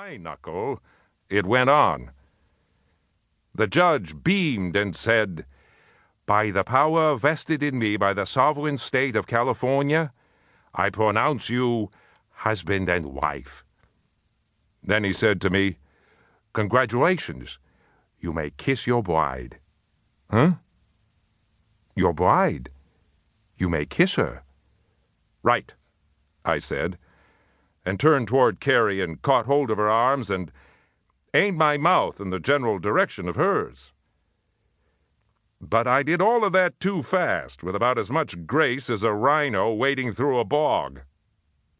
my knuckle, it went on. The judge beamed and said, "By the power vested in me by the sovereign state of California, I pronounce you husband and wife." Then he said to me, "Congratulations. You may kiss your bride." "Huh?" "Your bride. You may kiss her." "Right," I said, and turned toward Carrie and caught hold of her arms and aimed my mouth in the general direction of hers. But I did all of that too fast, with about as much grace as a rhino wading through a bog.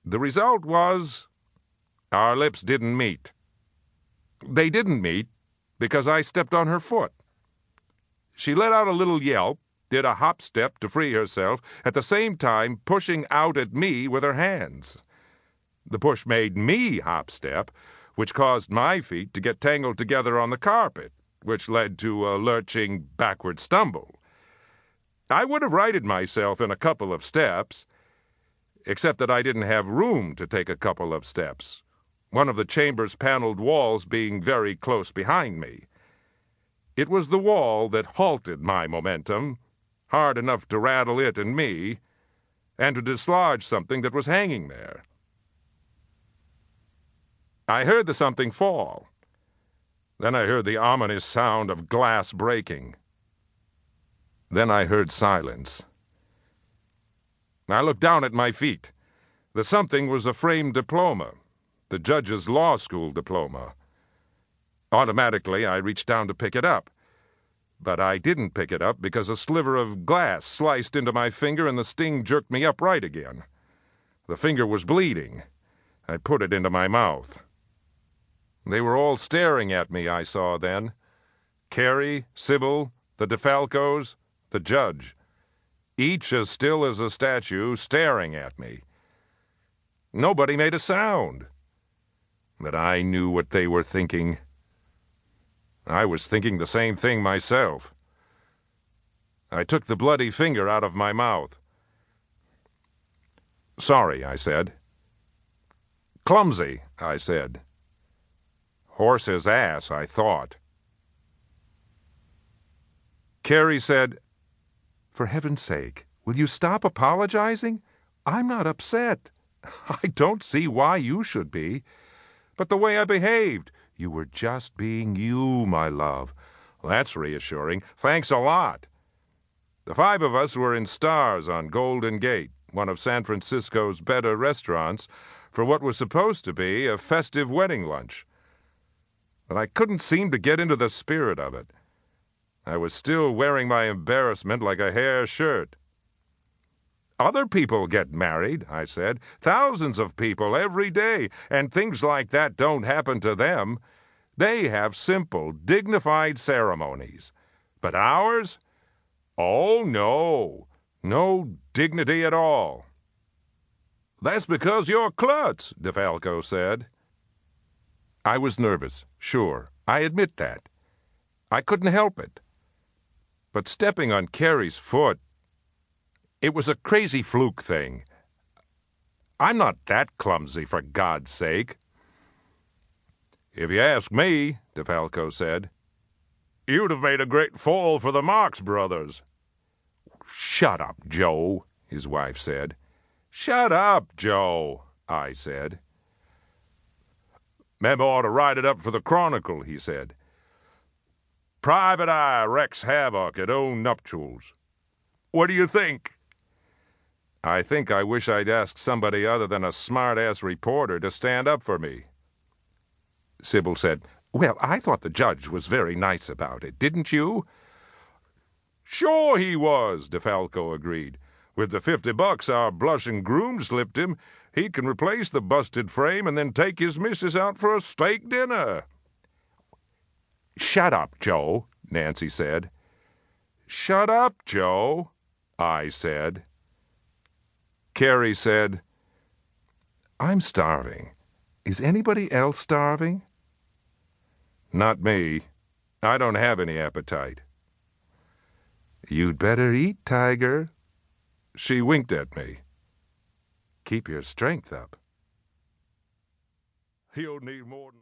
The result was, our lips didn't meet. They didn't meet because I stepped on her foot. She let out a little yelp, did a hop step to free herself, at the same time pushing out at me with her hands. The push made me hop step, which caused my feet to get tangled together on the carpet, which led to a lurching backward stumble. I would have righted myself in a couple of steps, except that I didn't have room to take a couple of steps, one of the chamber's paneled walls being very close behind me. It was the wall that halted my momentum, hard enough to rattle it and me, and to dislodge something that was hanging there. I heard the something fall. Then I heard the ominous sound of glass breaking. Then I heard silence. I looked down at my feet. The something was a framed diploma, the judge's law school diploma. Automatically, I reached down to pick it up. But I didn't pick it up because a sliver of glass sliced into my finger and the sting jerked me upright again. The finger was bleeding. I put it into my mouth. They were all staring at me, I saw then. Carrie, Sybil, the DeFalcos, the judge. Each as still as a statue, staring at me. Nobody made a sound. But I knew what they were thinking. I was thinking the same thing myself. I took the bloody finger out of my mouth. "Sorry," I said. "Clumsy," I said. Horse's ass, I thought. Carrie said, "For heaven's sake, will you stop apologizing? I'm not upset. I don't see why you should be. But the way I behaved, you were just being you, my love." "That's reassuring. Thanks a lot." The five of us were in stars on Golden Gate, one of San Francisco's better restaurants, for what was supposed to be a festive wedding lunch. But I couldn't seem to get into the spirit of it. I was still wearing my embarrassment like a hair shirt. "Other people get married," I said. "Thousands of people every day, and things like that don't happen to them. They have simple, dignified ceremonies. But ours? Oh, no. No dignity at all." "That's because you're klutz," DeFalco said. I was nervous, sure. I admit that. I couldn't help it. But stepping on Carrie's foot, it was a crazy fluke thing. I'm not that clumsy, for God's sake. "If you ask me," DeFalco said, "you'd have made a great fall for the Marx Brothers." "Shut up, Joe," his wife said. "Shut up, Joe," I said. "Mem ought to write it up for the Chronicle," he said. "Private Eye wreaks havoc at own nuptials. What do you think?" I think I wish I'd asked somebody other than a smart-ass reporter to stand up for me. Sybil said, "Well, I thought the judge was very nice about it, didn't you?" "Sure he was," DeFalco agreed. "With the $50 our blushing groom slipped him, he can replace the busted frame and then take his missus out for a steak dinner." "Shut up, Joe," Nancy said. "Shut up, Joe," I said. Carrie said, "I'm starving. Is anybody else starving?" "Not me. I don't have any appetite." "You'd better eat, Tiger." She winked at me. "Keep your strength up." "He'll need more than..."